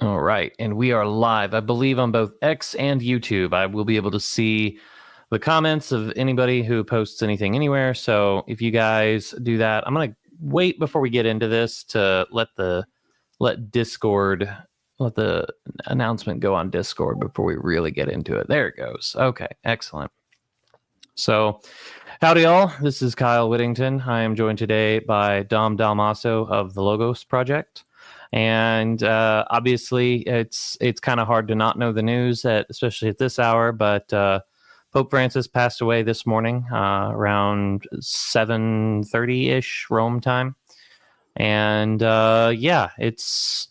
All right. And we are live, I believe, on both X and YouTube. I will be able to see the comments of anybody who posts anything anywhere. So if you guys do that, I'm going to wait before we get into this to let Discord, let the announcement go on Discord before we really get into it. There it goes. Okay. Excellent. So, howdy, y'all. This is Kyle Whittington. I am joined today by Dom Dalmaso of the Logos Project. And obviously, it's kind of hard to not know the news, especially at this hour. But Pope Francis passed away this morning around 7:30 ish Rome time, and yeah, it's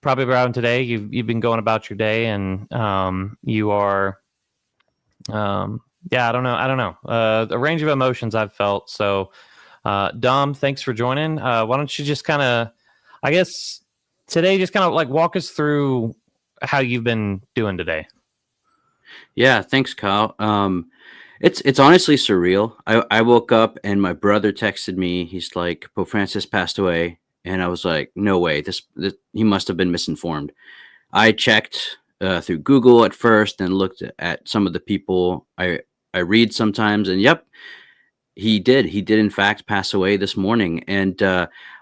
probably around today. You've been going about your day, and you are. Yeah, I don't know. A range of emotions I've felt. So, Dom, thanks for joining. Why don't you just kind of, I guess, today, just kind of like walk us through how you've been doing today. Yeah, thanks, Kyle. It's honestly surreal. I woke up and my brother texted me. He's like, Pope Francis passed away, and I was like, no way. This he must have been misinformed. I checked through Google at first and looked at some of the people I read sometimes, and yep, he did. He did in fact pass away this morning, and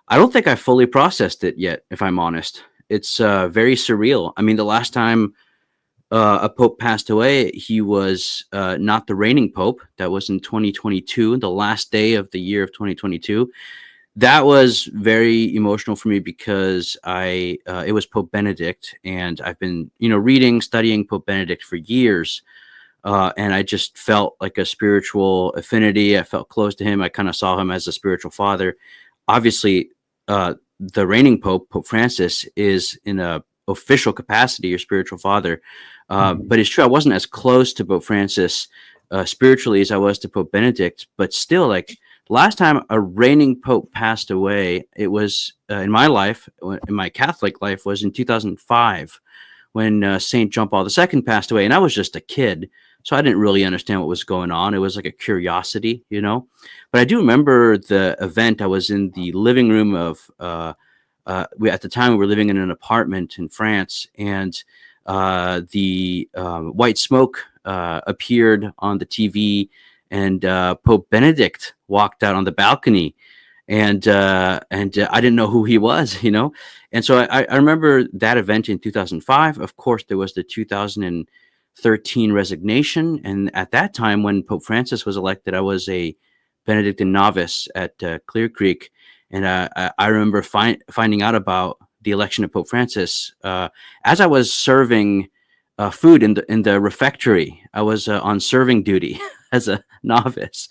I don't think I fully processed it yet. If I'm honest, it's very surreal. I mean, the last time a pope passed away, he was not the reigning pope. That was in 2022, the last day of the year of 2022. That was very emotional for me because it was Pope Benedict, and I've been reading, studying Pope Benedict for years, and I just felt like a spiritual affinity. I felt close to him. I kind of saw him as a spiritual father. Obviously, the reigning pope, Pope Francis, is in a official capacity your spiritual father, but it's true I wasn't as close to Pope Francis spiritually as I was to Pope Benedict. But still, like, last time a reigning pope passed away, it was in my life, in my Catholic life, was in 2005 when Saint John Paul II passed away, and I was just a kid, so I didn't really understand what was going on. It was like a curiosity, but I do remember the event. I was in the living room of at the time we were living in an apartment in France, and the white smoke appeared on the TV, and Pope Benedict walked out on the balcony, and I didn't know who he was, and so I remember that event in 2005. Of course, there was the 2013 resignation, and at that time when Pope Francis was elected, I was a Benedictine novice at Clear Creek. And I remember finding out about the election of Pope Francis as I was serving food in the refectory. I was on serving duty as a novice,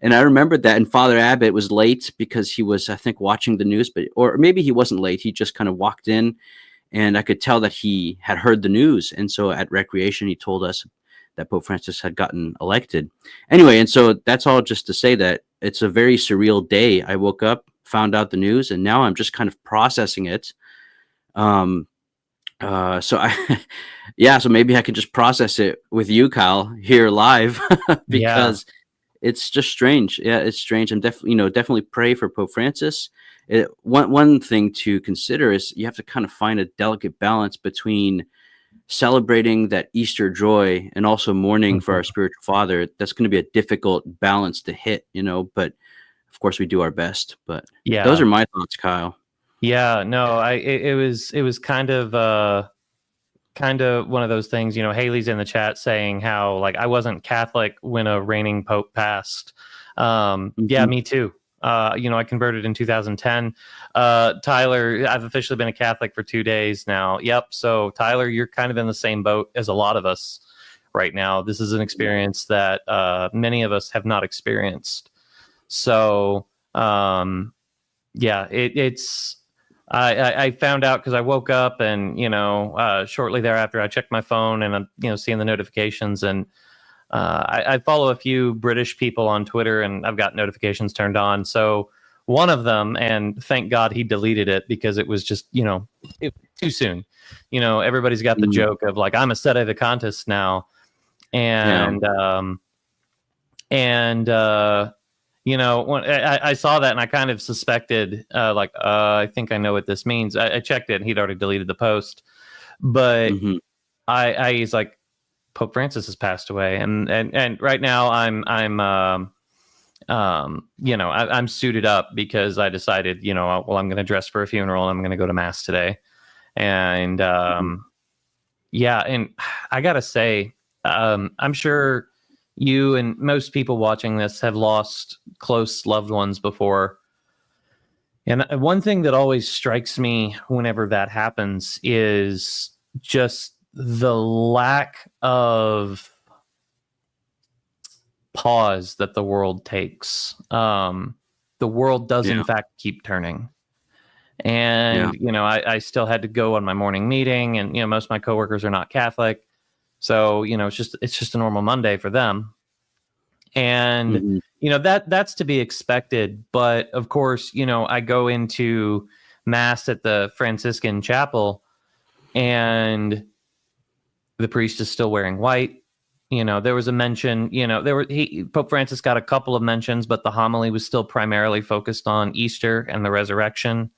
and I remembered that. And Father Abbott was late because he was, I think, watching the news, or maybe he wasn't late. He just kind of walked in, and I could tell that he had heard the news. And so at recreation, he told us that Pope Francis had gotten elected. Anyway, and so that's all just to say that it's a very surreal day. I woke up, found out the news, and now I'm just kind of processing it. So so maybe I could just process it with you, Kyle, here live, because it's just strange. Yeah, it's strange. I'm definitely pray for Pope Francis. One thing to consider is you have to kind of find a delicate balance between celebrating that Easter joy and also mourning for our spiritual father. That's going to be a difficult balance to hit, but of course we do our best. But yeah, those are my thoughts, Kyle. Yeah, no, it was kind of one of those things. Haley's in the chat saying how, like, I wasn't Catholic when a reigning pope passed. Yeah, me too. I converted in 2010. Tyler, I've officially been a Catholic for 2 days now. Yep. So Tyler, you're kind of in the same boat as a lot of us right now. This is an experience that many of us have not experienced. So, yeah, it's. I found out because I woke up and shortly thereafter I checked my phone and I'm seeing the notifications, and I follow a few British people on Twitter, and I've got notifications turned on. So one of them, and thank God he deleted it because it was just, too soon. Everybody's got the joke of like, I'm a sede vacantist now. And when I saw that and I kind of suspected, I think I know what this means. I checked it and he'd already deleted the post, but Hmm. he's like, Pope Francis has passed away, and right now I'm suited up because I decided, well, I'm going to dress for a funeral and I'm going to go to mass today, and yeah, and I gotta say, I'm sure you and most people watching this have lost close loved ones before. And one thing that always strikes me whenever that happens is just the lack of pause that the world takes. The world does, in Yeah. fact, keep turning. Yeah. And, I still had to go on my morning meeting, and, most of my coworkers are not Catholic. So, it's just a normal Monday for them. And, Hmm. that's to be expected. But of course, I go into mass at the Franciscan chapel and the priest is still wearing white. There was a mention, Pope Francis got a couple of mentions, but the homily was still primarily focused on Easter and the resurrection.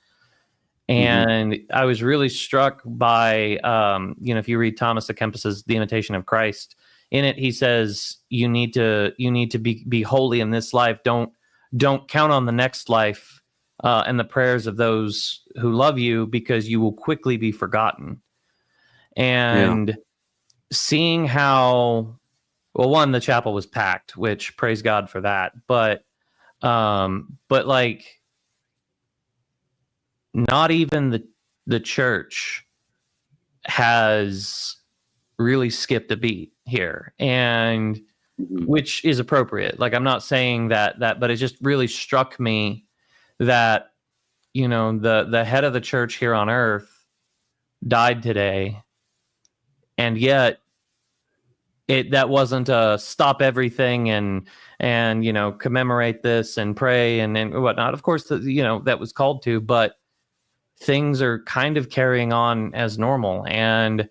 Hmm. And I was really struck by, if you read Thomas à Kempis's The Imitation of Christ, in it he says you need to be holy in this life. Don't count on the next life and the prayers of those who love you, because you will quickly be forgotten. Yeah. And seeing how, well, one, the chapel was packed, which praise God for that, but like, not even the church has really skipped a beat here, and Hmm. which is appropriate. Like, I'm not saying that, but it just really struck me that, the head of the church here on earth died today, and yet that wasn't a stop everything and commemorate this and pray and whatnot. Of course, that was called to, but things are kind of carrying on as normal. And,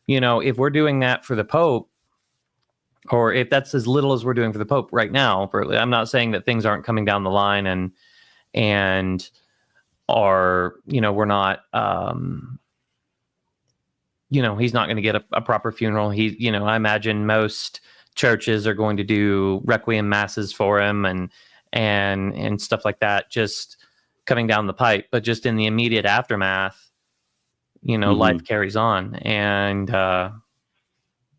if we're doing that for the Pope, or if that's as little as we're doing for the Pope right now, I'm not saying that things aren't coming down the line and are, we're not, he's not going to get a proper funeral. I imagine most churches are going to do requiem masses for him and stuff like that, just coming down the pipe. But just in the immediate aftermath, Hmm. life carries on. And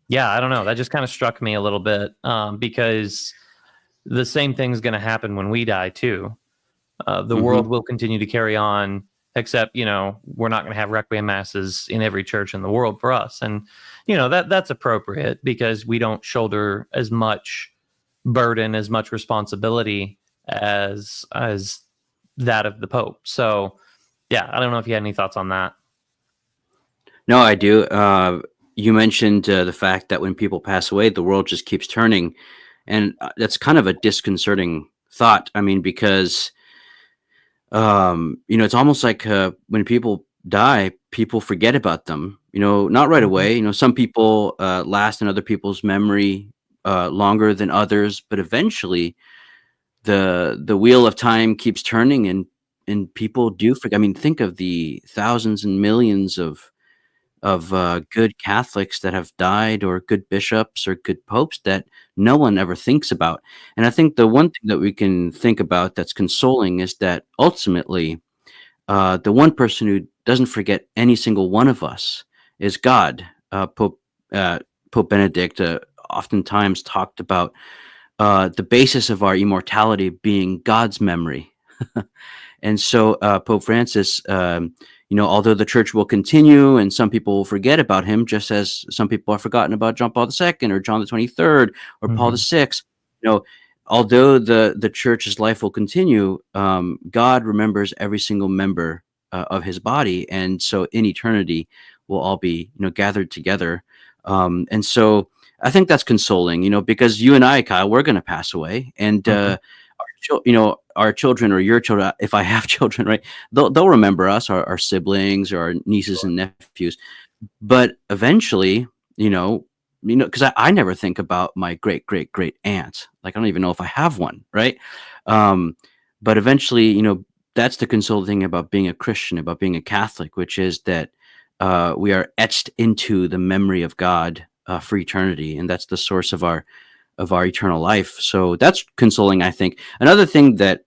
yeah, I don't know. That just kind of struck me a little bit, because the same thing's going to happen when we die too. The Hmm. world will continue to carry on, except, we're not going to have requiem masses in every church in the world for us. And, that's appropriate because we don't shoulder as much burden, as much responsibility as that of the Pope. So, yeah, I don't know if you had any thoughts on that. No, I do. You mentioned the fact that when people pass away, the world just keeps turning, and that's kind of a disconcerting thought. I mean, because it's almost like when people die, people forget about them. Not right Mhm. away. Some people last in other people's memory longer than others, but eventually the wheel of time keeps turning, and people do forget. I mean, think of the thousands and millions of good Catholics that have died, or good bishops or good popes that no one ever thinks about. And I think the one thing that we can think about that's consoling is that ultimately, the one person who doesn't forget any single one of us is God. Uh, Pope Benedict oftentimes talked about the basis of our immortality being God's memory. And so Pope Francis, although the church will continue and some people will forget about him, just as some people have forgotten about John Paul II or John the 23rd or Paul the Mhm. Sixth, although the church's life will continue, God remembers every single member of his body. And so in eternity, we'll all be, gathered together. And so I think that's consoling, because you and I, Kyle, we're going to pass away. And, Mhm. our children or your children, if I have children, right, they'll remember us, our siblings or our nieces Sure. and nephews. But eventually, you know, because I never think about my great great great aunt. Like I don't even know if I have one, right? Um, but eventually, that's the consoling thing about being a Christian, about being a Catholic, which is that we are etched into the memory of God for eternity, and that's the source of our eternal life. So that's consoling, I think. Another thing that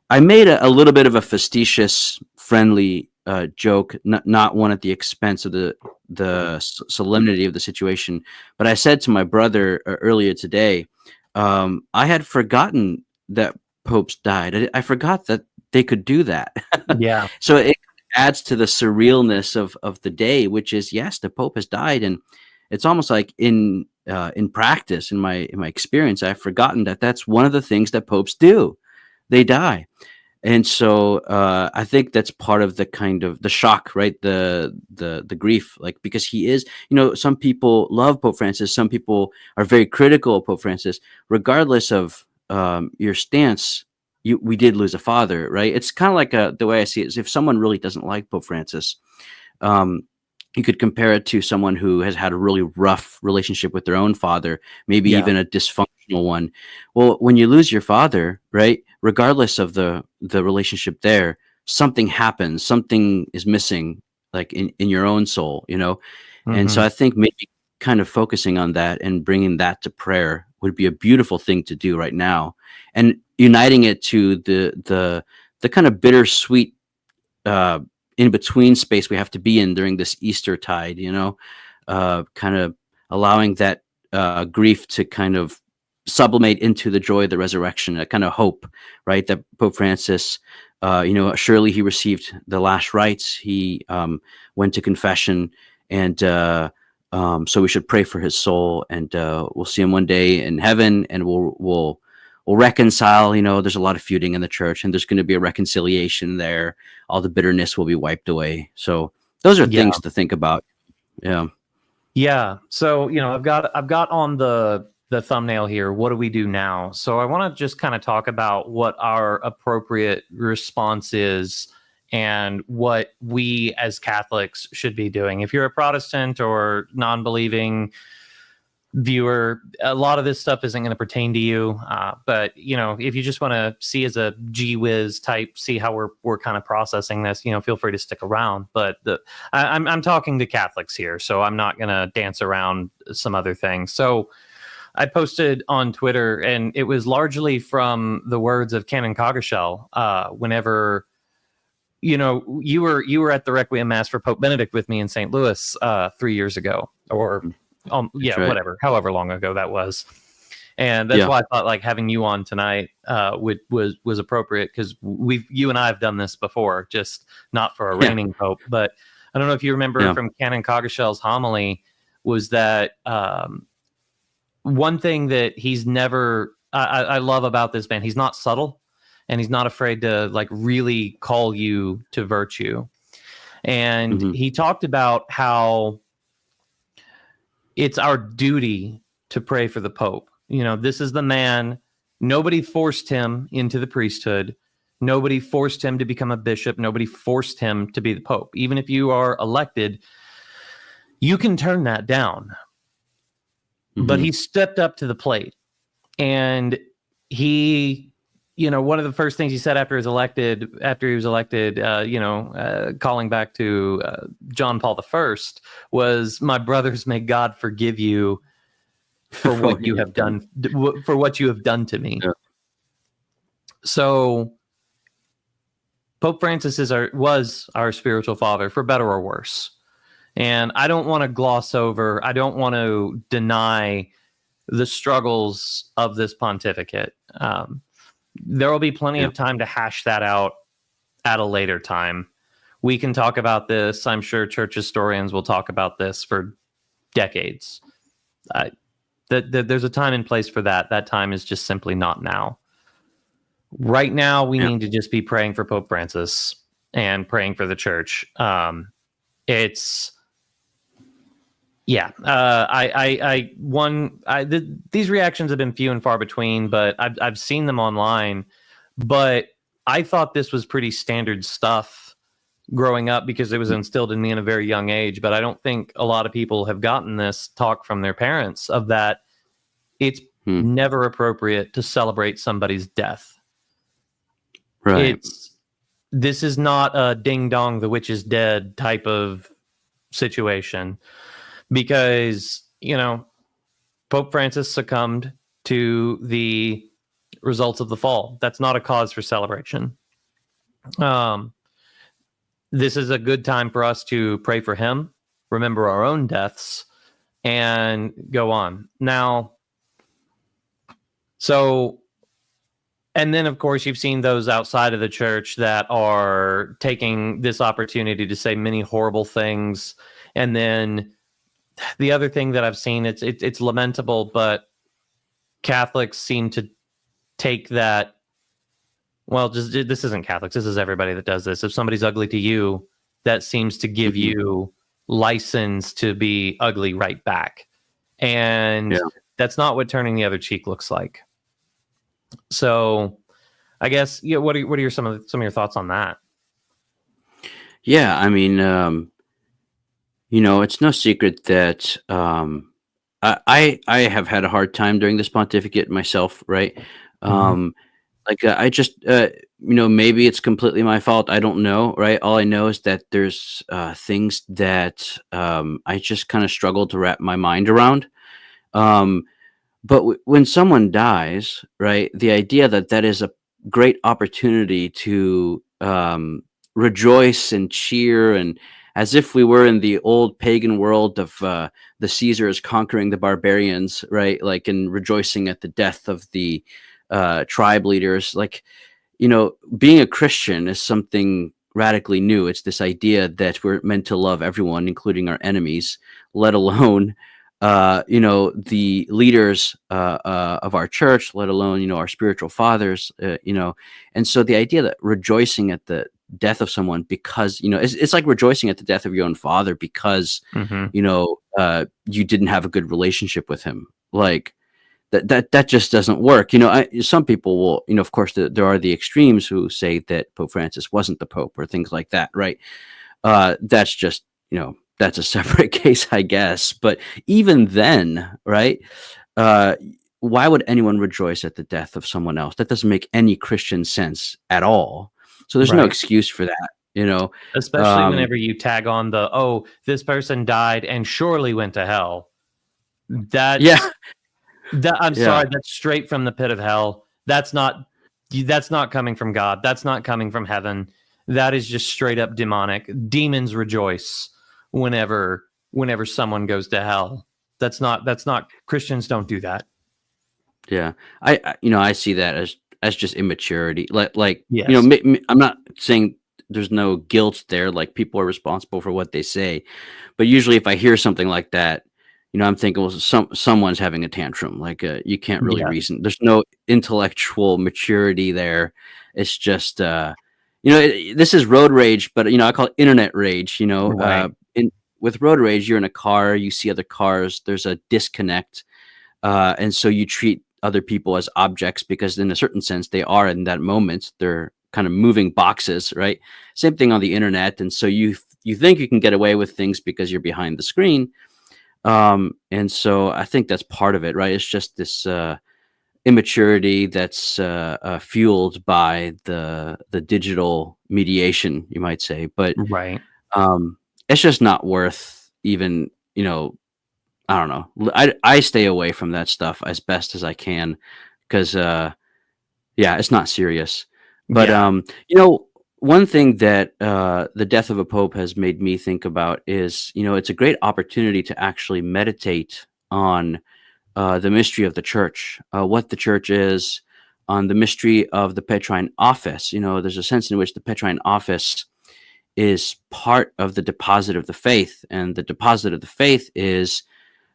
I made a little bit of a facetious, friendly joke, not one at the expense of the solemnity of the situation, but I said to my brother earlier today, I had forgotten that popes died. I forgot that they could do that. Yeah. So it adds to the surrealness of the day, which is, yes, the pope has died, and it's almost like in practice, in my experience, I've forgotten that that's one of the things that popes do. They die. And so I think that's part of the kind of the shock, right? The grief, like, because he is, some people love Pope Francis. Some people are very critical of Pope Francis. Regardless of your stance, we did lose a father, right? It's kind of like the way I see it is, if someone really doesn't like Pope Francis, you could compare it to someone who has had a really rough relationship with their own father, maybe Yeah. even a dysfunctional one. Well, when you lose your father, right, regardless of the relationship there, something happens, something is missing, like in your own soul, And so Mhm. I think maybe kind of focusing on that and bringing that to prayer would be a beautiful thing to do right now, and uniting it to the kind of bittersweet in between space we have to be in during this Easter tide, kind of allowing that grief to kind of sublimate into the joy of the resurrection, a kind of hope, right? That Pope Francis, surely he received the last rites. He went to confession, and so we should pray for his soul, and we'll see him one day in heaven, and we'll reconcile. There's a lot of feuding in the church, and there's going to be a reconciliation there. All the bitterness will be wiped away. So those are Yeah. things to think about. Yeah. Yeah. So, I've got on the thumbnail here, what do we do now? So I want to just kind of talk about what our appropriate response is and what we as Catholics should be doing. If you're a Protestant or non-believing viewer, a lot of this stuff isn't going to pertain to you. But if you just want to see as a gee whiz type, see how we're kind of processing this, feel free to stick around. But I'm talking to Catholics here, so I'm not going to dance around some other things. So I posted on Twitter, and it was largely from the words of Canon Coggeshall. Whenever you were at the Requiem Mass for Pope Benedict with me in St. Louis 3 years ago, or Right. whatever, however long ago that was. And that's why I thought like having you on tonight was appropriate, because you and I have done this before, just not for a reigning pope. But I don't know if you remember from Canon Coggeshall's homily was that one thing that he's never I love about this man. He's not subtle, and he's not afraid to like really call you to virtue. And he talked about how it's our duty to pray for the Pope. This is the man. Nobody forced him into the priesthood. Nobody forced him to become a bishop. Nobody forced him to be the Pope. Even if you are elected, you can turn that down. But he stepped up to the plate, and he, one of the first things he said after he was elected, calling back to John Paul I, was, "My brothers, may God forgive you for what you have done, for what you have done to me." Yeah. So Pope Francis was our spiritual father, for better or worse. And I don't want to gloss over, I don't want to deny the struggles of this pontificate. There will be plenty of time to hash that out at a later time. We can talk about this. I'm sure church historians will talk about this for decades. There's a time and place for that. That time is just simply not now. Right now, we need to just be praying for Pope Francis and praying for the church. These reactions have been few and far between, but I've seen them online. But I thought this was pretty standard stuff growing up because it was instilled in me in a very young age. But I don't think a lot of people have gotten this talk from their parents of that it's never appropriate to celebrate somebody's death. Right. This is not a ding dong, the witch is dead type of situation, because, Pope Francis succumbed to the results of the fall. That's not a cause for celebration. This is a good time for us to pray for him, remember our own deaths, and go on. Now, and then, of course, you've seen those outside of the church that are taking this opportunity to say many horrible things. And then the other thing that I've seen, it's lamentable, but Catholics seem to take that. Well, this isn't Catholics. This is everybody that does this. If somebody's ugly to you, that seems to give you license to be ugly right back. And that's not what turning the other cheek looks like. So I guess, what are some of your thoughts on that? Yeah, I mean, it's no secret that I have had a hard time during this pontificate myself, right? I just, maybe it's completely my fault. I don't know, right? All I know is that there's things that I just kind of struggle to wrap my mind around. But when someone dies, right, the idea that is a great opportunity to rejoice and cheer, and as if we were in the old pagan world of the Caesars conquering the barbarians, right, like, and rejoicing at the death of the tribe leaders. Like, being a Christian is something radically new. It's this idea that we're meant to love everyone, including our enemies, let alone the leaders of our church, let alone, our spiritual fathers, and so the idea that rejoicing at the death of someone because, it's like rejoicing at the death of your own father because, you didn't have a good relationship with him. Like, that just doesn't work. Some people will, of course, there are the extremes who say that Pope Francis wasn't the Pope or things like that, right? That's just, that's a separate case, I guess. But even then, right? Why would anyone rejoice at the death of someone else? That doesn't make any Christian sense at all. So there's no excuse for that, Especially whenever you tag on this person died and surely went to hell. I'm sorry, that's straight from the pit of hell. That's not coming from God. That's not coming from heaven. That is just straight up demonic. Demons rejoice whenever someone goes to hell. That's not Christians don't do that. Yeah. I see that as just immaturity. Like yes. I'm not saying there's no guilt there, like people are responsible for what they say. But usually if I hear something like that, I'm thinking, well, someone's having a tantrum. Like, you can't really reason. There's no intellectual maturity there. It's just, this is road rage, but I call it internet rage. Right. With road rage, you're in a car, you see other cars, there's a disconnect, and so you treat other people as objects because, in a certain sense, they are in that moment. They're kind of moving boxes, right? Same thing on the internet, and so you think you can get away with things because you're behind the screen. And so I think that's part of it, right? It's just this immaturity that's fueled by the digital mediation, you might say. But it's just not worth even, I don't know. I stay away from that stuff as best as I can because, it's not serious. But, one thing that the death of a pope has made me think about is, it's a great opportunity to actually meditate on the mystery of the church, what the church is, on the mystery of the Petrine office. There's a sense in which the Petrine office is part of the deposit of the faith, and the deposit of the faith is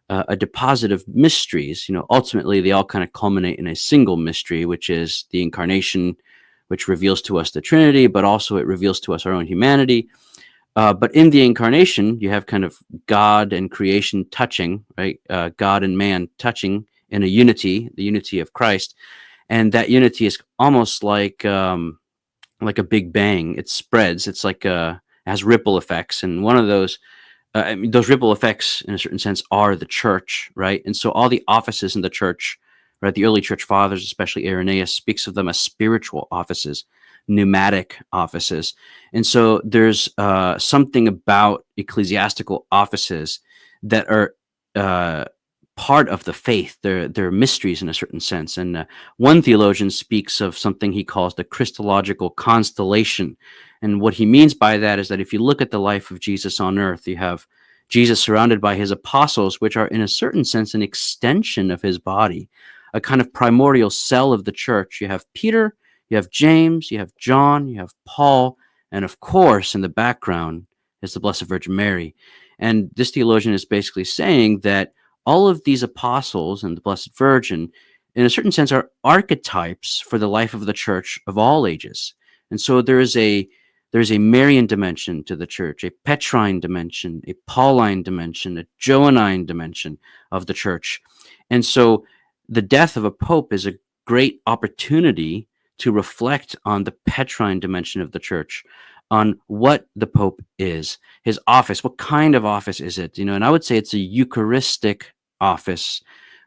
a deposit of mysteries. Ultimately, they all kind of culminate in a single mystery, which is the incarnation, which reveals to us the Trinity, but also it reveals to us our own humanity. But in the incarnation, you have kind of God and creation touching, right? God and man touching in a unity, the unity of Christ. And that unity is almost like a big bang. It spreads. It's like has ripple effects, and one of those I mean, those ripple effects, in a certain sense, are the church, right? And so all the offices in the church, right? The early church fathers, especially Irenaeus, speaks of them as spiritual offices, pneumatic offices. And so there's something about ecclesiastical offices that are part of the faith. They're mysteries in a certain sense. And one theologian speaks of something he calls the Christological constellation. And what he means by that is that if you look at the life of Jesus on earth, you have Jesus surrounded by his apostles, which are in a certain sense an extension of his body, a kind of primordial cell of the church. You have Peter, you have James, you have John, you have Paul, and of course, in the background is the Blessed Virgin Mary. And this theologian is basically saying that all of these apostles and the Blessed Virgin, in a certain sense, are archetypes for the life of the church of all ages. And so there's a Marian dimension to the church, a Petrine dimension, a Pauline dimension, a Johannine dimension of the church. And so the death of a pope is a great opportunity to reflect on the Petrine dimension of the church, on what the pope is, his office, what kind of office is it? And I would say it's a Eucharistic office,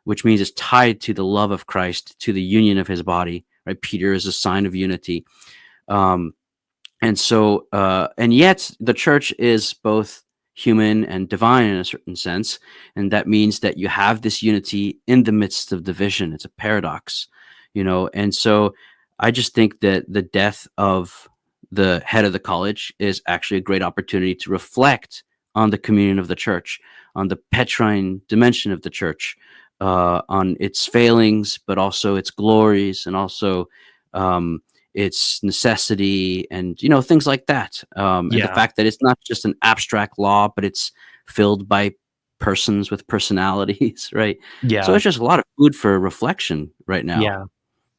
which means it's tied to the love of Christ, to the union of his body, right? Peter is a sign of unity. And yet the church is both human and divine in a certain sense. And that means that you have this unity in the midst of division. It's a paradox, and so I just think that the death of the head of the college is actually a great opportunity to reflect on the communion of the church, on the Petrine dimension of the church, on its failings, but also its glories, and also its necessity, and things like that. And the fact that it's not just an abstract law, but it's filled by persons with personalities, right? Yeah. So it's just a lot of food for reflection right now.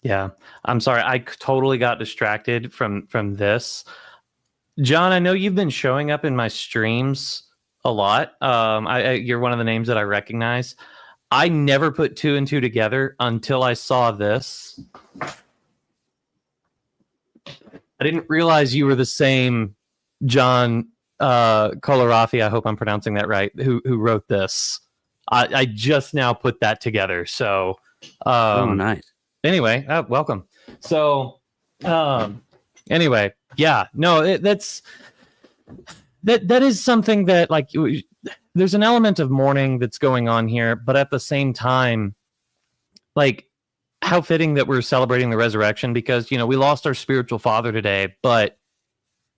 Yeah. I'm sorry, I totally got distracted from this. John, I know you've been showing up in my streams a lot. You're one of the names that I recognize. I never put two and two together until I saw this. I didn't realize you were the same John Colarafi, I hope I'm pronouncing that right, who wrote this. I just now put that together. So, nice. Anyway, welcome. So, anyway, yeah, no, that is something that, like, there's an element of mourning that's going on here, but at the same time, like, how fitting that we're celebrating the resurrection, because we lost our spiritual father today, but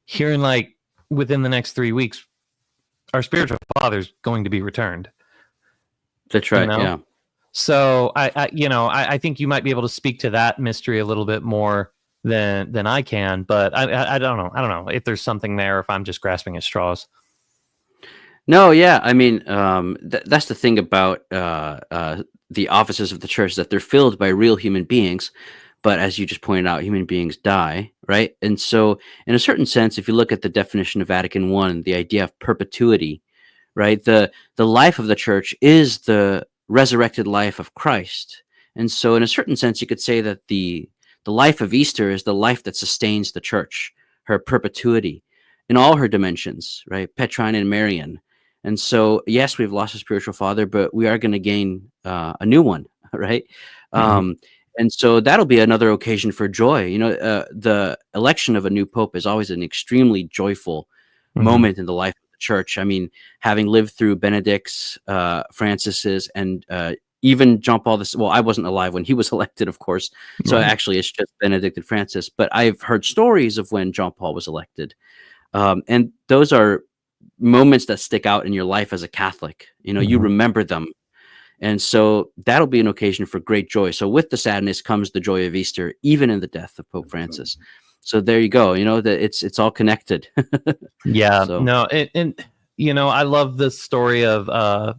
here in within the next 3 weeks, our spiritual father is going to be returned. That's right. Yeah. So I think you might be able to speak to that mystery a little bit more than I can, but I don't know. I don't know if there's something there, if I'm just grasping at straws. No, yeah. I mean, that's the thing about the offices of the church, that they're filled by real human beings. But as you just pointed out, human beings die, right? And so in a certain sense, if you look at the definition of Vatican I, the idea of perpetuity, right? The life of the church is the resurrected life of Christ. And so in a certain sense, you could say that the life of Easter is the life that sustains the church, her perpetuity in all her dimensions, right? Petrine and Marian. And so, yes, we've lost a spiritual father, but we are going to gain a new one, right? Mm-hmm. And so that'll be another occasion for joy. The election of a new pope is always an extremely joyful moment in the life of the church. I mean, having lived through Benedict's, Francis's, and even John Paul II. Well, I wasn't alive when he was elected, of course. So actually, it's just Benedict and Francis. But I've heard stories of when John Paul was elected. And those are moments that stick out in your life as a Catholic. You remember them. And so that'll be an occasion for great joy. So with the sadness comes the joy of Easter, even in the death of Pope Francis. So there you go. That it's all connected. Yeah. So. No, and I love this story of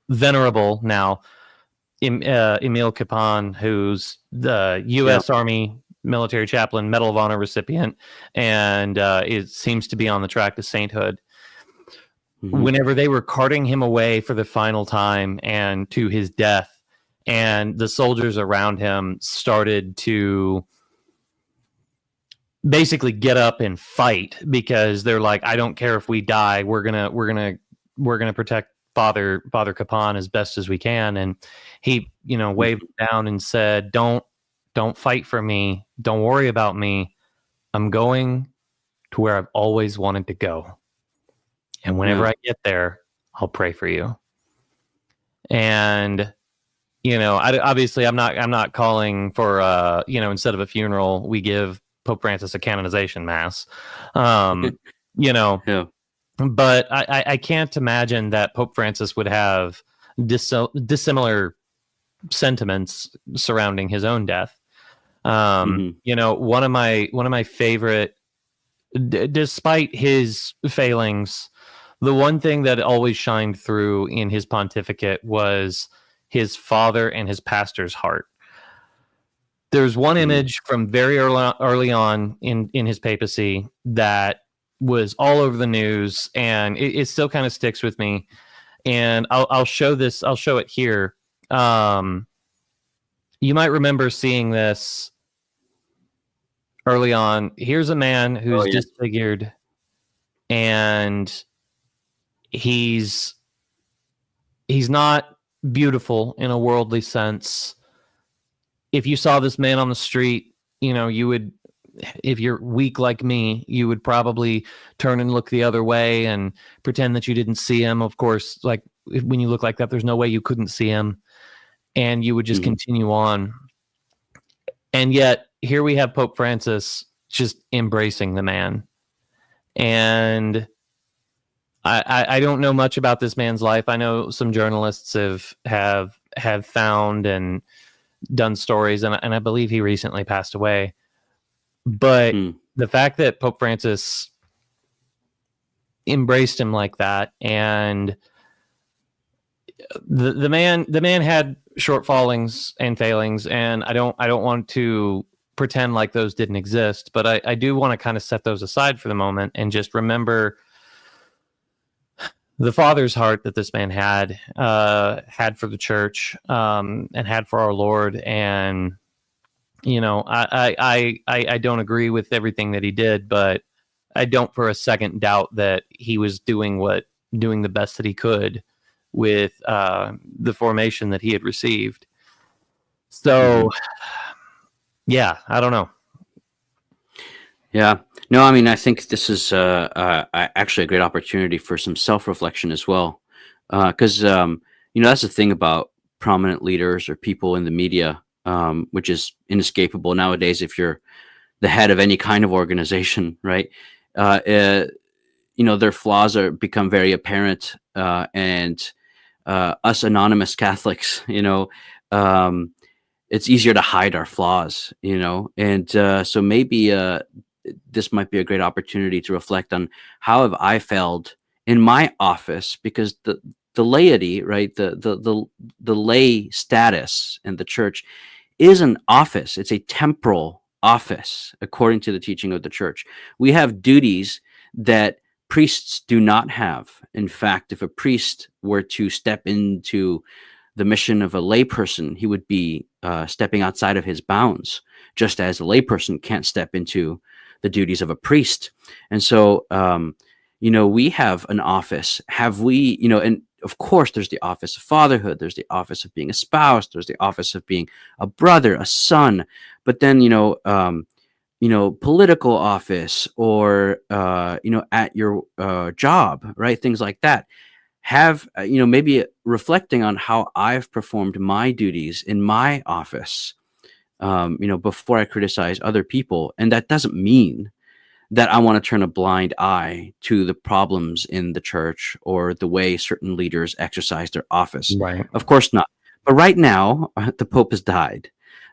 venerable now Emil Capon, who's the U.S. Army military chaplain, Medal of Honor recipient, and it seems to be on the track to sainthood. Mm-hmm. Whenever they were carting him away for the final time and to his death, and the soldiers around him started to basically get up and fight because they're like, I don't care if we die. We're gonna protect Father Capon as best as we can. And he, waved down and said, don't fight for me. Don't worry about me. I'm going to where I've always wanted to go. And whenever I get there, I'll pray for you. And obviously I'm not calling for instead of a funeral, we give Pope Francis a canonization mass. Yeah. But I can't imagine that Pope Francis would have dissimilar sentiments surrounding his own death. One of my favorite, despite his failings, the one thing that always shined through in his pontificate was his father and his pastor's heart. There's one image from very early on in his papacy that was all over the news, and it still kind of sticks with me. And I'll show this. I'll show it here. You might remember seeing this early on. Here's a man who's disfigured, and he's not beautiful in a worldly sense. If you saw this man on the street, you would, if you're weak like me, you would probably turn and look the other way and pretend that you didn't see him. Of course, like when you look like that, there's no way you couldn't see him, and you would just continue on. And yet here we have Pope Francis just embracing the man. And I don't know much about this man's life. I know some journalists have found and done stories, and I believe he recently passed away. But the fact that Pope Francis embraced him like that, and the man had shortfallings and failings, and I don't want to pretend like those didn't exist, but I do want to kind of set those aside for the moment and just remember the father's heart that this man had for the church, and had for our Lord. And I don't agree with everything that he did, but I don't for a second doubt that he was doing the best that he could with the formation that he had received. So, yeah, I don't know. Yeah. No, I mean, I think this is actually a great opportunity for some self-reflection as well. Because, that's the thing about prominent leaders or people in the media, which is inescapable nowadays if you're the head of any kind of organization, right? Their flaws become very apparent. And us anonymous Catholics, it's easier to hide our flaws, and so maybe this might be a great opportunity to reflect on how have I failed in my office, because the laity, right, the lay status in the church is an office. It's a temporal office according to the teaching of the church. We have duties that priests do not have. In fact, if a priest were to step into the mission of a layperson, he would be stepping outside of his bounds, just as a layperson can't step into the duties of a priest. And so, we have an office. Have we, and of course, there's the office of fatherhood, there's the office of being a spouse, there's the office of being a brother, a son, but then, political office, or, at your job, right? Things like that. Have, maybe reflecting on how I've performed my duties in my office, before I criticize other people. And that doesn't mean that I want to turn a blind eye to the problems in the church or the way certain leaders exercise their office. Right. Of course not. But right now, the Pope has died.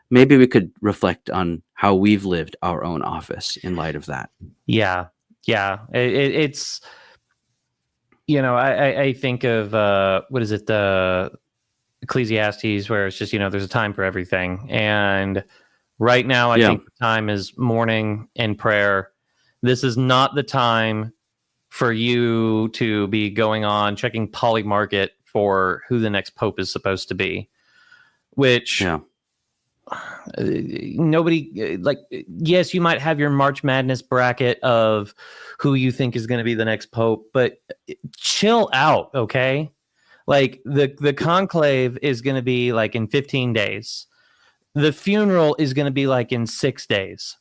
Maybe we could reflect on how we've lived our own office in light of that. Yeah. It's, I think of, what is it? The Ecclesiastes, where it's just, there's a time for everything. And right now, I think the time is mourning and prayer. This is not the time for you to be going on checking Polymarket for who the next pope is supposed to be, which nobody like, yes, you might have your March Madness bracket of who you think is going to be the next pope, but chill out, okay? Like the conclave is going to be like in 15 days. The funeral is going to be like in 6 days.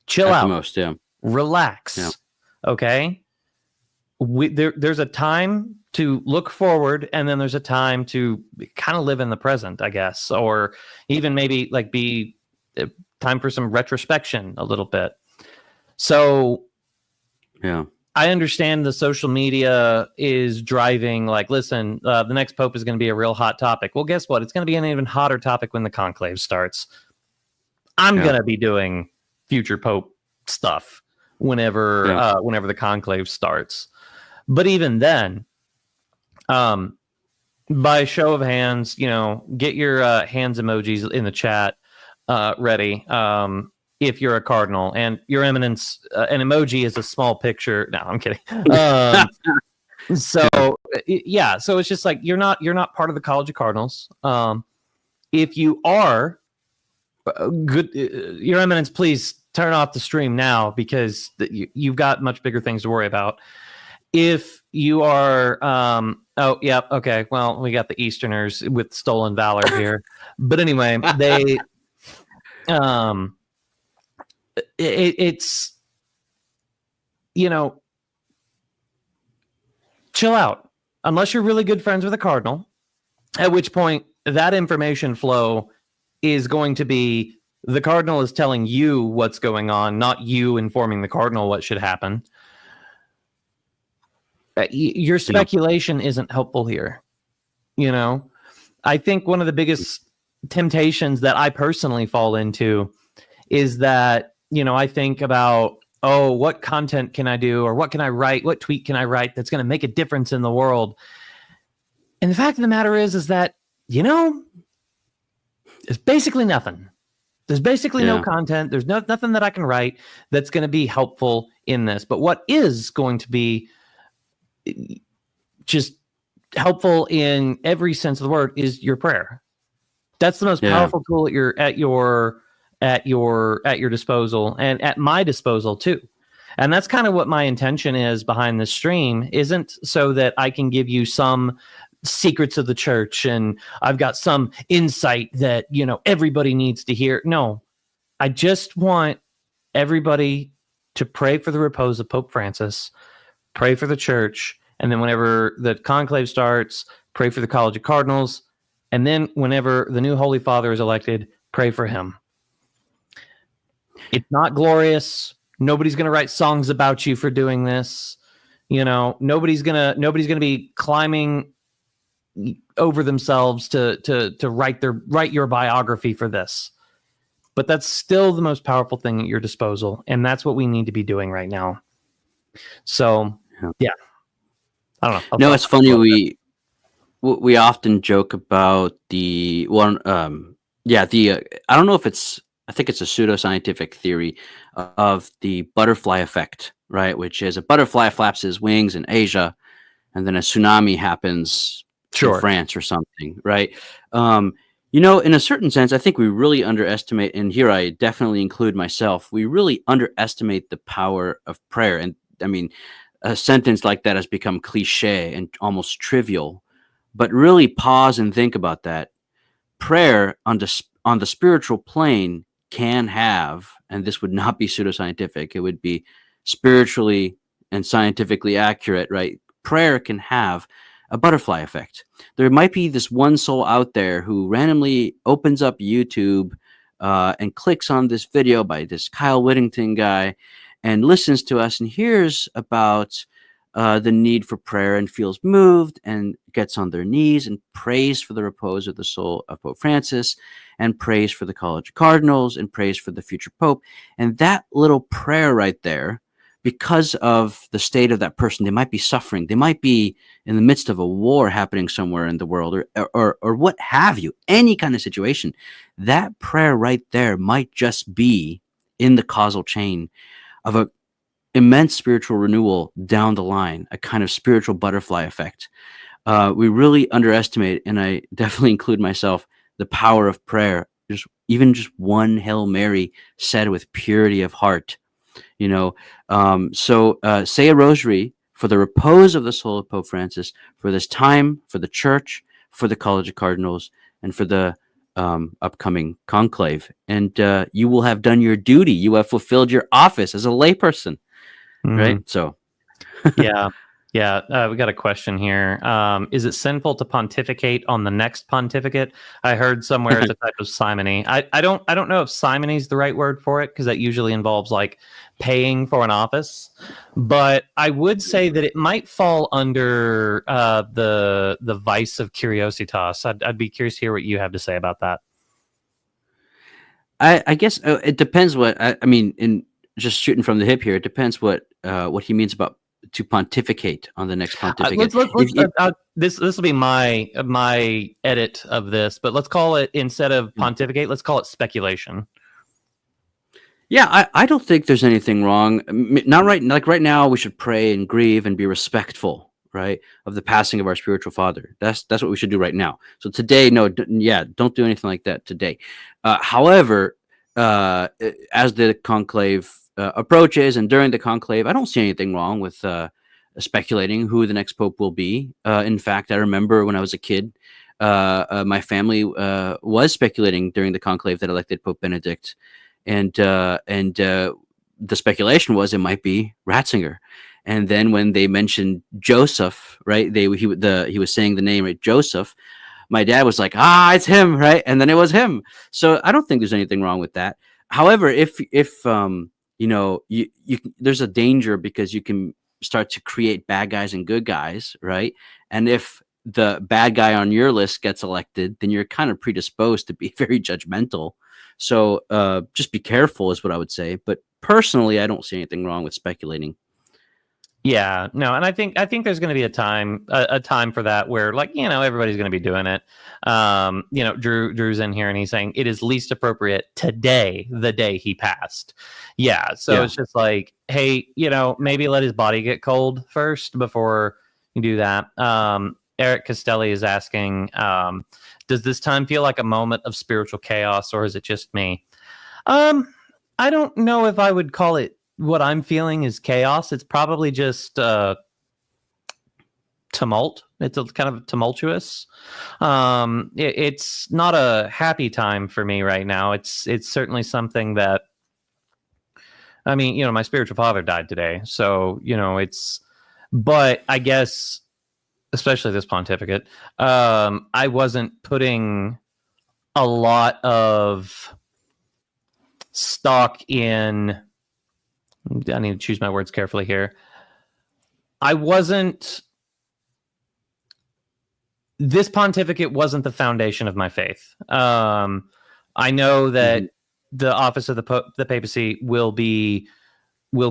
Chill At out. the most, yeah. Relax. Yeah. Okay? There's a time to look forward, and then there's a time to kind of live in the present, I guess, or even maybe like be time for some retrospection a little bit. So Yeah. I understand the social media is driving, like, listen, the next pope is going to be a real hot topic. Well, guess what? It's going to be an even hotter topic when the conclave starts. I'm going to be doing future pope stuff whenever the conclave starts. But even then, by show of hands, get your hands emojis in the chat ready. If you're a cardinal, and your eminence, an emoji is a small picture. No, I'm kidding. So it's just like you're not part of the College of Cardinals. If you are good, your eminence, please turn off the stream now, because you've got much bigger things to worry about. If you are, okay. Well, we got the Easterners with stolen valor here, but anyway, they, it's, chill out. Unless you're really good friends with a cardinal, at which point that information flow is going to be the cardinal is telling you what's going on, not you informing the cardinal what should happen. Your speculation isn't helpful here. I think one of the biggest temptations that I personally fall into is that, I think about, what content can I do, or what can I write? What tweet can I write that's going to make a difference in the world? And the fact of the matter is that, it's basically nothing. There's basically no content. There's nothing that I can write that's going to be helpful in this. But what is going to be just helpful in every sense of the word is your prayer. That's the most powerful tool at your disposal, and at my disposal too. And that's kind of what my intention is behind this stream. Isn't so that I can give you some secrets of the church and I've got some insight that everybody needs to hear. No, I just want everybody to pray for the repose of Pope Francis, pray for the church, and then whenever the conclave starts, pray for the College of Cardinals, and then whenever the new Holy Father is elected, pray for him. It's not glorious. Nobody's going to write songs about you for doing this. Nobody's going to be climbing over themselves to write your biography for this. But that's still the most powerful thing at your disposal, and that's what we need to be doing right now. So, yeah. I don't know. No, it's funny. We often joke about the one. I don't know if I think it's a pseudoscientific theory of the butterfly effect, right? Which is a butterfly flaps his wings in Asia, and then a tsunami happens in France or something, right? In a certain sense, I think we really underestimate, and here I definitely include myself, we really underestimate the power of prayer. And I mean, a sentence like that has become cliche and almost trivial, but really pause and think about that. Prayer on the spiritual plane can have, and this would not be pseudoscientific, it would be spiritually and scientifically accurate, right? Prayer can have a butterfly effect. There might be this one soul out there who randomly opens up YouTube and clicks on this video by this Kyle Whittington guy and listens to us and hears about the need for prayer and feels moved and gets on their knees and prays for the repose of the soul of Pope Francis and prays for the College of Cardinals and prays for the future Pope. And that little prayer right there, because of the state of that person, they might be suffering. They might be in the midst of a war happening somewhere in the world or what have you, any kind of situation. That prayer right there might just be in the causal chain of an immense spiritual renewal down the line, a kind of spiritual butterfly effect. We really underestimate, and I definitely include myself, the power of prayer just one Hail Mary said with purity of heart, you know. So say a rosary for the repose of the soul of Pope Francis, for this time, for the Church, for the College of Cardinals, and for the upcoming conclave, and you will have done your duty. You have fulfilled your office as a layperson, right? So, Yeah. Yeah. We got a question here. Is it sinful to pontificate on the next pontificate? I heard somewhere it's a type of simony. I don't know if simony is the right word for it, because that usually involves like paying for an office. But I would say that it might fall under the vice of curiositas. I'd be curious to hear what you have to say about that. I guess it depends what I mean. In just shooting from the hip here, it depends what he means about to pontificate on the next pontificate. This will be my edit of this, but let's call it, instead of pontificate, let's call it speculation. Yeah, I don't think there's anything wrong. Not right, like right now, we should pray and grieve and be respectful, right, of the passing of our spiritual father. That's what we should do right now. So today, no, don't do anything like that today. However, as the conclave approaches and during the conclave, I don't see anything wrong with speculating who the next pope will be. In fact, I remember when I was a kid, my family was speculating during the conclave that elected Pope Benedict, and the speculation was it might be Ratzinger. And then when they mentioned Joseph, right, he was saying the name, right, Joseph. My dad was like, it's him, right? And then it was him. So I don't think there's anything wrong with that. However, if there's a danger, because you can start to create bad guys and good guys, right? And if the bad guy on your list gets elected, then you're kind of predisposed to be very judgmental. So just be careful is what I would say. But personally, I don't see anything wrong with speculating. Yeah, no, and I think there's going to be a time for that where, like, everybody's going to be doing it. Drew's in here and he's saying it is least appropriate today, the day he passed. Yeah, so it's just like, hey, maybe let his body get cold first before you do that. Eric Castelli is asking, does this time feel like a moment of spiritual chaos, or is it just me? I don't know if I would call it. What I'm feeling is chaos. It's probably just tumult. It's kind of tumultuous. It's not a happy time for me right now. It's certainly something that, I mean, my spiritual father died today. So, but I guess, especially this pontificate, I wasn't putting a lot of stock in, I need to choose my words carefully here. This pontificate wasn't the foundation of my faith. I know that the office of the papacy will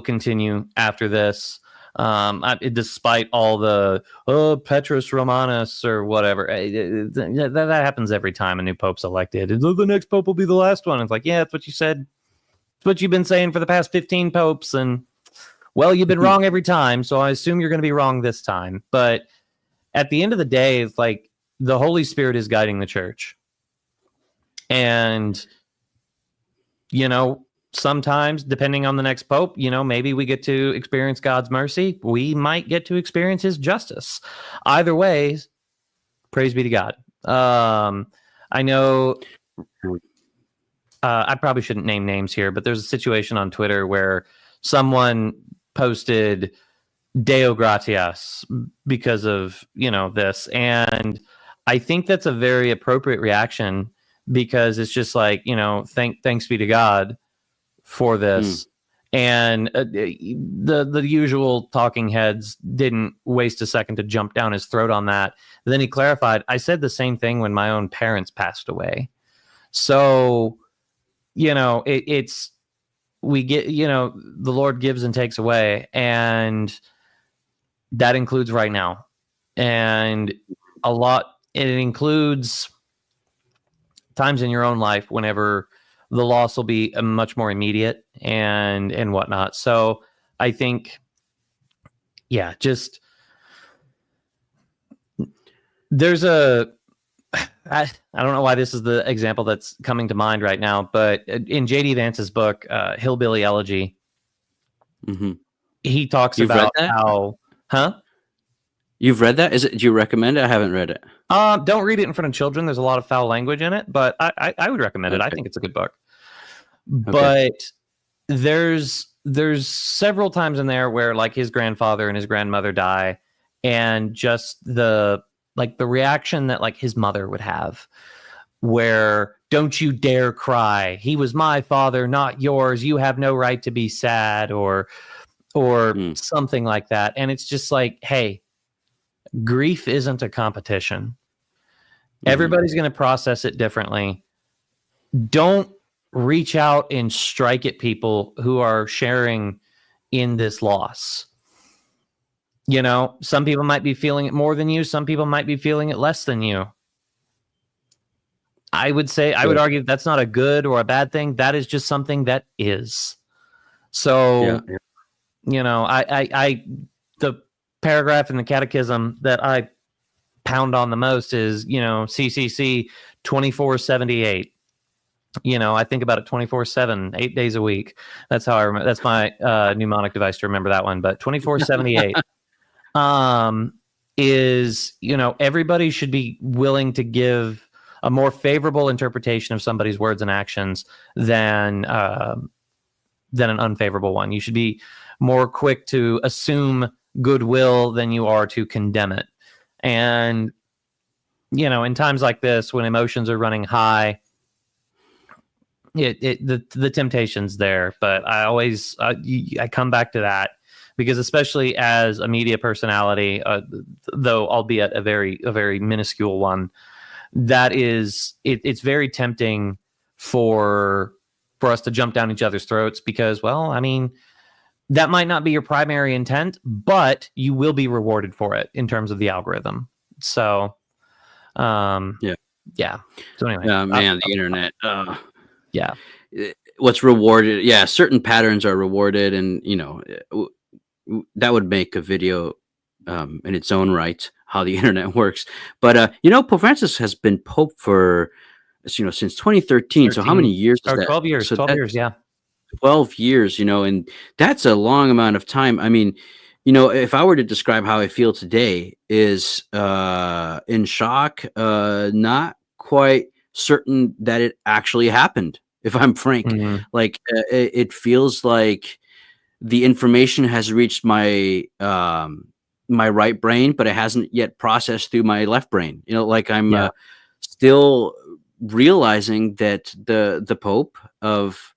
continue after this, despite all the Petrus Romanus or whatever. That happens every time a new pope's elected. The next pope will be the last one. It's like, yeah, that's what you said. What you've been saying for the past 15 popes, and well, you've been wrong every time, so I assume you're going to be wrong this time. But at the end of the day, it's like the Holy Spirit is guiding the church, and sometimes, depending on the next pope, maybe we get to experience God's mercy, we might get to experience his justice. Either way, praise be to God. I know I probably shouldn't name names here, but there's a situation on Twitter where someone posted Deo gratias because of, this. And I think that's a very appropriate reaction, because it's just like, thanks be to God for this. And the usual talking heads didn't waste a second to jump down his throat on that. But then he clarified, I said the same thing when my own parents passed away. So, it's, we get, the Lord gives and takes away, and that includes right now. And it includes times in your own life whenever the loss will be much more immediate and whatnot. So I think, just there's I don't know why this is the example that's coming to mind right now, but in J.D. Vance's book, Hillbilly Elegy, Hmm. he talks You've read about that? how, huh? You've read that? Is it? Do you recommend it? I haven't read it. Don't read it in front of children. There's a lot of foul language in it, but I would recommend it. I Okay. think it's a good book. Okay. But there's several times in there where like his grandfather and his grandmother die, and just the reaction that like his mother would have, where don't you dare cry. He was my father, not yours. You have no right to be sad, or Mm. something like that. And it's just like, hey, grief isn't a competition. Mhm. Everybody's going to process it differently. Don't reach out and strike at people who are sharing in this loss. You know, some people might be feeling it more than you, some people might be feeling it less than you. I would say, I would Yeah. argue that's not a good or a bad thing. That is just something that is. So, Yeah. Yeah. you know, the paragraph in the catechism that I pound on the most is, you know, CCC 2478. You know, I think about it 24/7, 8 days a week. That's how I remember. That's my mnemonic device to remember that one. But 2478 is, you know, everybody should be willing to give a more favorable interpretation of somebody's words and actions than an unfavorable one. You should be more quick to assume goodwill than you are to condemn it. And, you know, in times like this, when emotions are running high, the temptation's there. But I always I come back to that, because especially as a media personality, though albeit a very minuscule one, that is it's very tempting for us to jump down each other's throats, because, well, I mean, that might not be your primary intent, but you will be rewarded for it in terms of the algorithm. So, Yeah. yeah. So anyway, Man, the internet. Yeah. What's rewarded? Yeah, certain patterns are rewarded, and you know that would make a video in its own right, how the internet works. But you know, Pope Francis has been Pope for since 2013. So how 13 many years is or that? 12 years. So 12 that's years. Yeah. 12 years, and that's a long amount of time. I mean, if I were to describe how I feel today, is in shock, not quite certain that it actually happened, if I'm frank. Mhm. Like it feels like the information has reached my my right brain, but it hasn't yet processed through my left brain. Like I'm Yeah. still realizing that the Pope of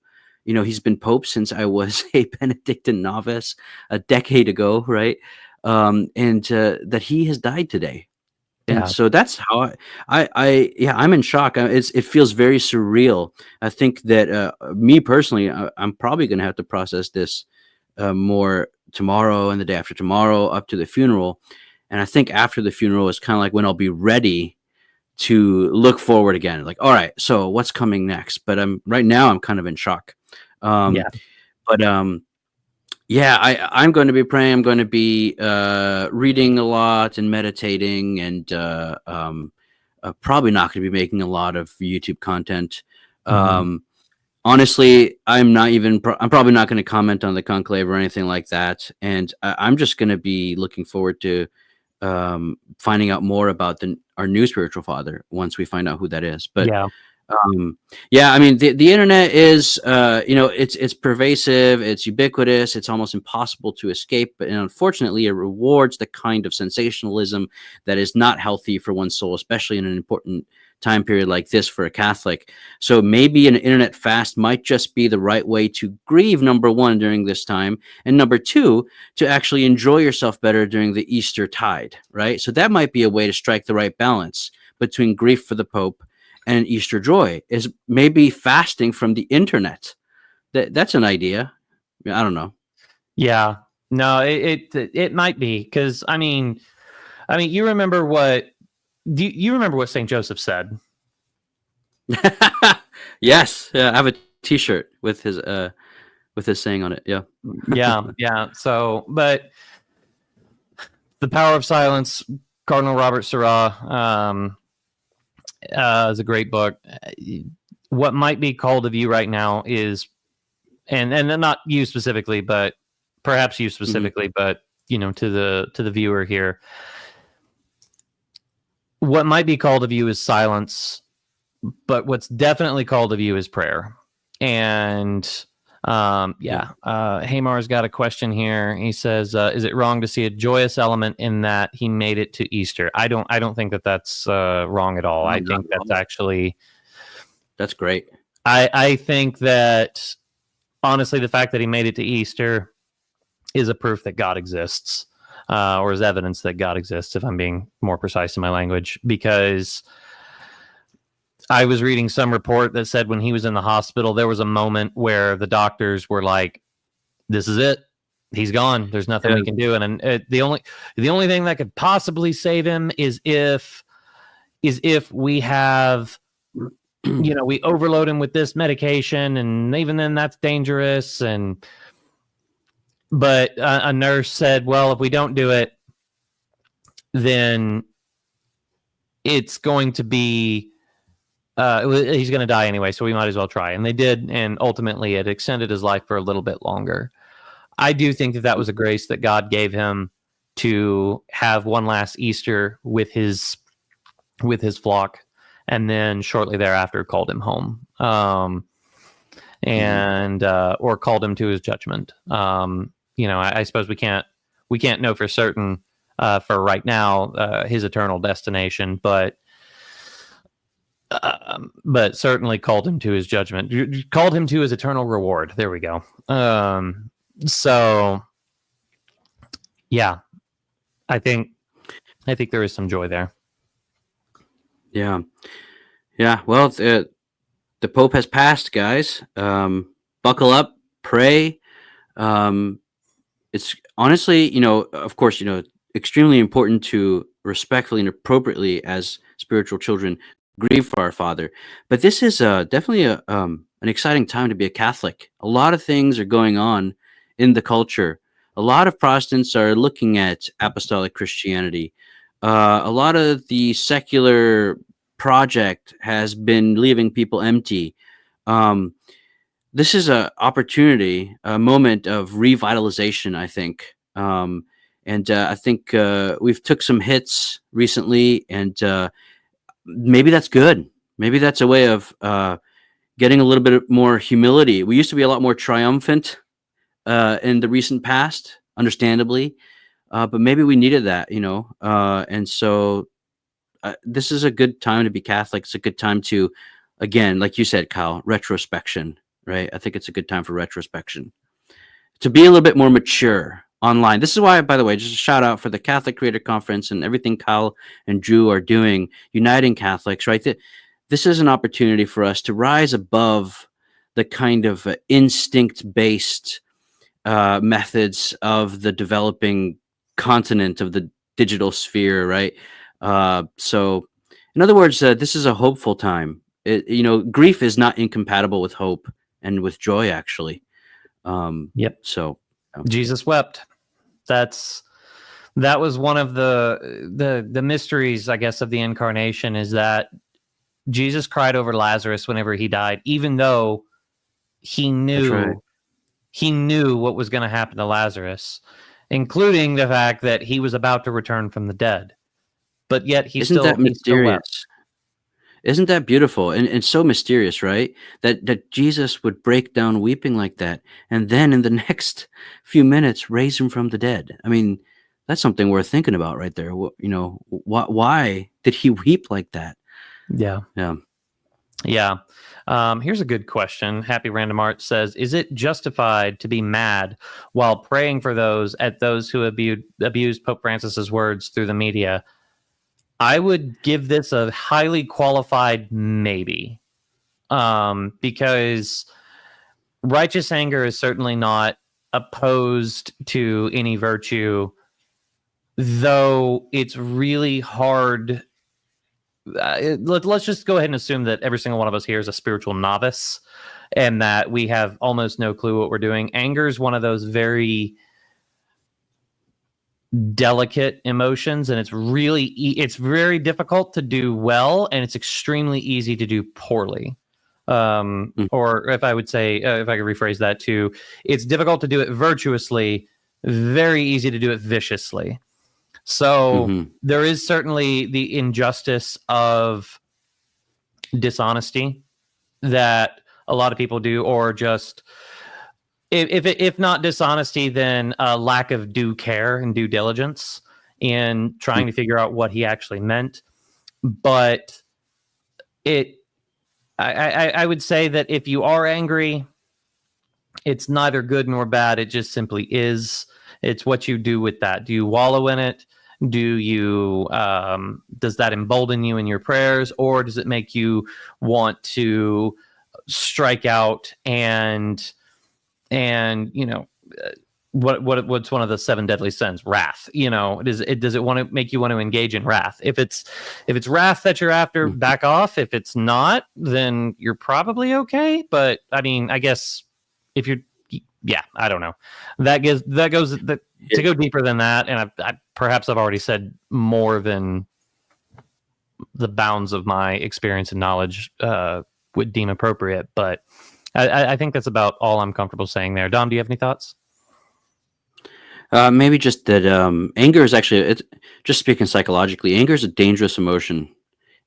he's been Pope since I was a Benedictine novice a decade ago, right? And that he has died today. And Yeah. so that's how yeah, I'm in shock. It feels very surreal. I think that me personally, I'm probably going to have to process this more tomorrow and the day after tomorrow up to the funeral. And I think after the funeral is kind of like when I'll be ready to look forward again. Like, all right, so what's coming next? But right now I'm kind of in shock. Yeah. But yeah, I'm going to be praying. I'm going to be reading a lot and meditating, and probably not going to be making a lot of YouTube content. Mhm. Honestly, I'm probably not going to comment on the conclave or anything like that, and I'm just going to be looking forward to finding out more about our new spiritual father once we find out who that is. But Yeah. yeah, I mean, the internet is, it's pervasive, it's ubiquitous, it's almost impossible to escape. But unfortunately, it rewards the kind of sensationalism that is not healthy for one's soul, especially in an important time period like this for a Catholic. So maybe an internet fast might just be the right way to grieve, number one, during this time, and number two, to actually enjoy yourself better during the Easter tide, right? So that might be a way to strike the right balance between grief for the Pope and Easter joy, is maybe fasting from the internet. That's an idea. I don't know. Yeah. No, it might be, because I mean, you remember what you remember what St. Joseph said? Yes, yeah, I have a T-shirt with his saying on it. Yeah, Yeah. Yeah. So, but The Power of Silence, Cardinal Robert Sarah, is a great book. What might be called of you right now is, and not you specifically, but perhaps you specifically, but to the viewer here, what might be called of you is silence, but what's definitely called of you is prayer. And Hamar's got a question here. He says, is it wrong to see a joyous element in that he made it to Easter? I don't think that's wrong at all. I think that's actually, that's great. I think that honestly, the fact that he made it to Easter is a proof that God exists, or is evidence that God exists, if I'm being more precise in my language, because I was reading some report that said when he was in the hospital, there was a moment where the doctors were like, this is it. He's gone. There's nothing we can do. And the only thing that could possibly save him is if we have, we overload him with this medication, and even then that's dangerous. But a nurse said, well, if we don't do it, then it's going to be, he's going to die anyway, so we might as well try. And they did, and ultimately it extended his life for a little bit longer. I do think that was a grace that God gave him to have one last Easter with his flock, and then shortly thereafter called him home, or called him to his judgment. I suppose we can't know for certain for right now his eternal destination, but certainly called him to his judgment, called him to his eternal reward. There we go. So yeah, I think there is some joy there. Yeah. Well, the Pope has passed, guys. Buckle up, pray. It's honestly, of course, extremely important to respectfully and appropriately as spiritual children grieve for our Father. But this is definitely an exciting time to be a Catholic. A lot of things are going on in the culture. A lot of Protestants are looking at apostolic Christianity. A lot of the secular project has been leaving people empty. This is an opportunity, a moment of revitalization, I think. And I think we've took some hits recently, and maybe that's good. Maybe that's a way of getting a little bit more humility. We used to be a lot more triumphant in the recent past, understandably, but maybe we needed that, and so this is a good time to be Catholic. It's a good time to, again, like you said, Kyle, retrospection, right? I think it's a good time for retrospection, to be a little bit more mature online. This is why, by the way, just a shout out for the Catholic Creator Conference and everything Kyle and Drew are doing, uniting Catholics, right? This is an opportunity for us to rise above the kind of instinct-based methods of the developing continent of the digital sphere, right? So, in other words, this is a hopeful time. Grief is not incompatible with hope and with joy, actually. Yep. So, Jesus wept. That was one of the mysteries, I guess, of the incarnation, is that Jesus cried over Lazarus whenever he died, even though he knew what was going to happen to Lazarus, including the fact that he was about to return from the dead. But yet he still wept. Isn't that beautiful and so mysterious, right? That Jesus would break down weeping like that, and then in the next few minutes raise him from the dead. I mean, that's something worth thinking about right there. Why did he weep like that? Yeah. Here's a good question. Happy Random Art says, is it justified to be mad while praying for those who abused Pope Francis's words through the media? I would give this a highly qualified maybe, because righteous anger is certainly not opposed to any virtue, though it's really hard. Let's just go ahead and assume that every single one of us here is a spiritual novice and that we have almost no clue what we're doing. Anger is one of those very delicate emotions, and it's very difficult to do well, and it's extremely easy to do poorly. Or if I would say, if I could rephrase that too, it's difficult to do it virtuously, very easy to do it viciously. So there is certainly the injustice of dishonesty that a lot of people do, or just if not dishonesty, then a lack of due care and due diligence in trying to figure out what he actually meant. But I would say that if you are angry, it's neither good nor bad. It just simply is. It's what you do with that. Do you wallow in it? Do you does that embolden you in your prayers, or does it make you want to strike out and what's one of the 7 deadly sins? Wrath. Does it want to make you want to engage in wrath? If it's wrath that you're after, back off. If it's not, then you're probably okay. But I mean, I guess if you're, I don't know. To go deeper than that, and I've already said more than the bounds of my experience and knowledge would deem appropriate, but I think that's about all I'm comfortable saying there. Dom, do you have any thoughts? Maybe just that anger is actually, just speaking psychologically, anger is a dangerous emotion.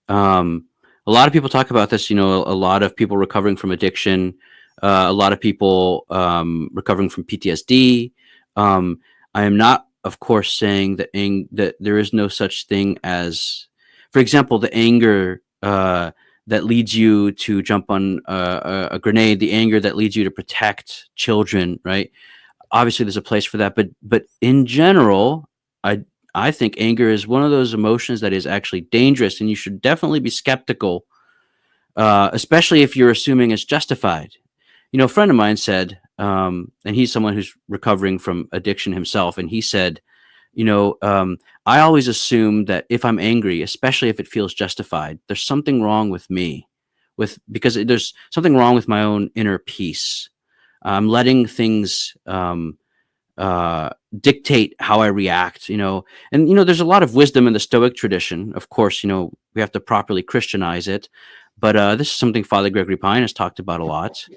A lot of people talk about this, a lot of people recovering from addiction, a lot of people recovering from PTSD. I am not, of course, saying that that there is no such thing as, for example, the anger that leads you to jump on a grenade, the anger that leads you to protect children, right? Obviously, there's a place for that, but in general, I think anger is one of those emotions that is actually dangerous, and you should definitely be skeptical, especially if you're assuming it's justified. A friend of mine said, and he's someone who's recovering from addiction himself, and he said, I always assume that if I'm angry, especially if it feels justified, there's something wrong with me, because there's something wrong with my own inner peace. I'm letting things dictate how I react, and there's a lot of wisdom in the Stoic tradition. Of course, we have to properly Christianize it, but this is something Father Gregory Pine has talked about a lot.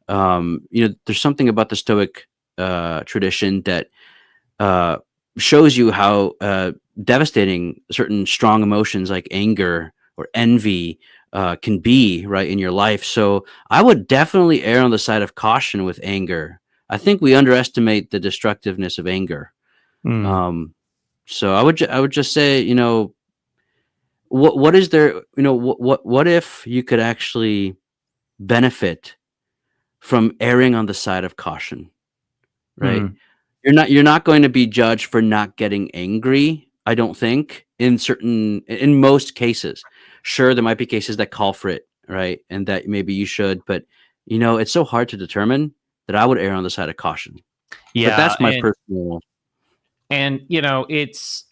There's something about the Stoic tradition that shows you how devastating certain strong emotions like anger or envy can be, right, in your life. So I would definitely err on the side of caution with anger. I think we underestimate the destructiveness of anger. So I would just say, what is there, what if you could actually benefit from erring on the side of caution, right? You're not going to be judged for not getting angry, I don't think, in most cases. Sure, there might be cases that call for it, right? And that maybe you should, but it's so hard to determine that I would err on the side of caution. Yeah, but that's my personal. And it's,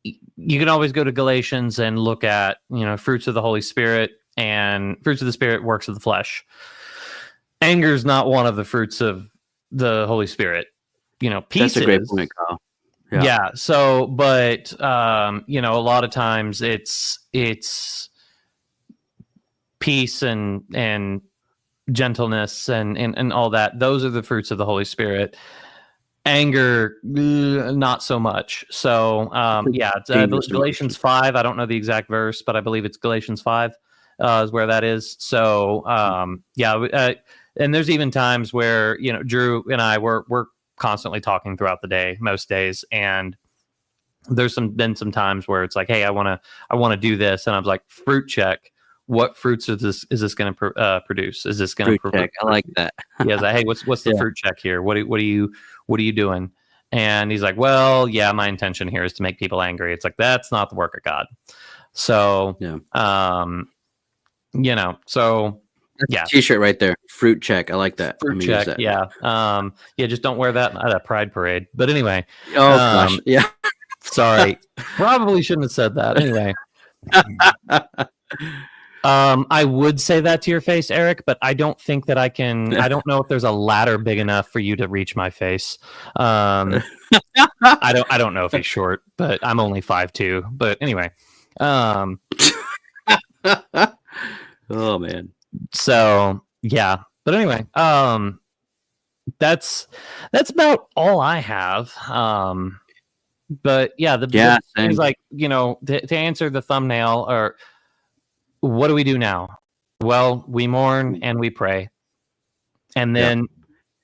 you can always go to Galatians and look at fruits of the Holy Spirit and fruits of the Spirit, works of the flesh. Anger is not one of the fruits of the Holy Spirit. Peace. That's a great point, Kyle. Yeah. So, but a lot of times it's peace and gentleness and all that. Those are the fruits of the Holy Spirit. Anger, not so much. So, it's Galatians 5. I don't know the exact verse, but I believe it's Galatians 5 is where that is. So, and there's even times where Drew and I we're constantly talking throughout the day, most days, and there's been some times where it's like, hey, I want to do this, and I was like, fruit check. What fruits is this going to produce? Is this going to check? I like that. Yeah, like, hey, what's the fruit check here? What are you doing? And he's like, well, yeah, my intention here is to make people angry. It's like, that's not the work of God. So, so. That's a t-shirt right there. Fruit check. I like that. Fruit check. That. Yeah. Just don't wear that at a pride parade. But anyway. Oh gosh. Yeah. Sorry. Probably shouldn't have said that. Anyway. I would say that to your face, Eric, but I don't think that I can. I don't know if there's a ladder big enough for you to reach my face. I don't know if he's short, but I'm only 5'2". But anyway, um, Oh man. so yeah. But anyway, that's about all I have. But yeah, the things same. like, to answer the thumbnail, or what do we do now? Well, we mourn and we pray, and then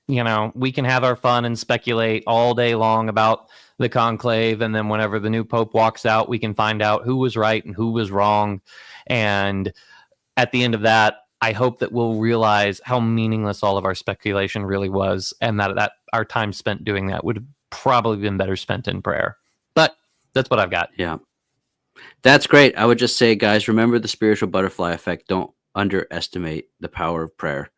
we can have our fun and speculate all day long about the conclave, and then whenever the new pope walks out, we can find out who was right and who was wrong. And at the end of that, I hope that we'll realize how meaningless all of our speculation really was, and that our time spent doing that would have probably been better spent in prayer. But that's what I've got. Yeah. That's great. I would just say, guys, remember the spiritual butterfly effect. Don't underestimate the power of prayer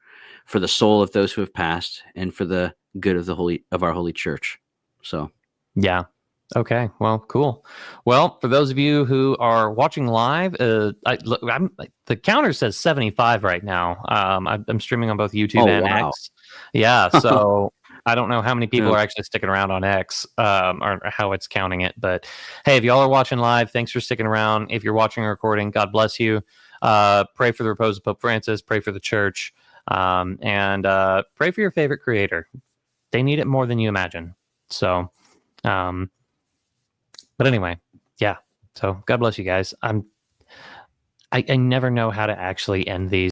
for the soul of those who have passed and for the good of our holy church. So, yeah. Okay. Well, cool. Well, for those of you who are watching live, the counter says 75 right now. I'm streaming on both YouTube and X. Yeah. So I don't know how many people are actually sticking around on X, or how it's counting it. But hey, if y'all are watching live, thanks for sticking around. If you're watching a recording, God bless you. Pray for the repose of Pope Francis. Pray for the church, and pray for your favorite creator. They need it more than you imagine. So. But anyway, yeah. So God bless you guys. I never know how to actually end these.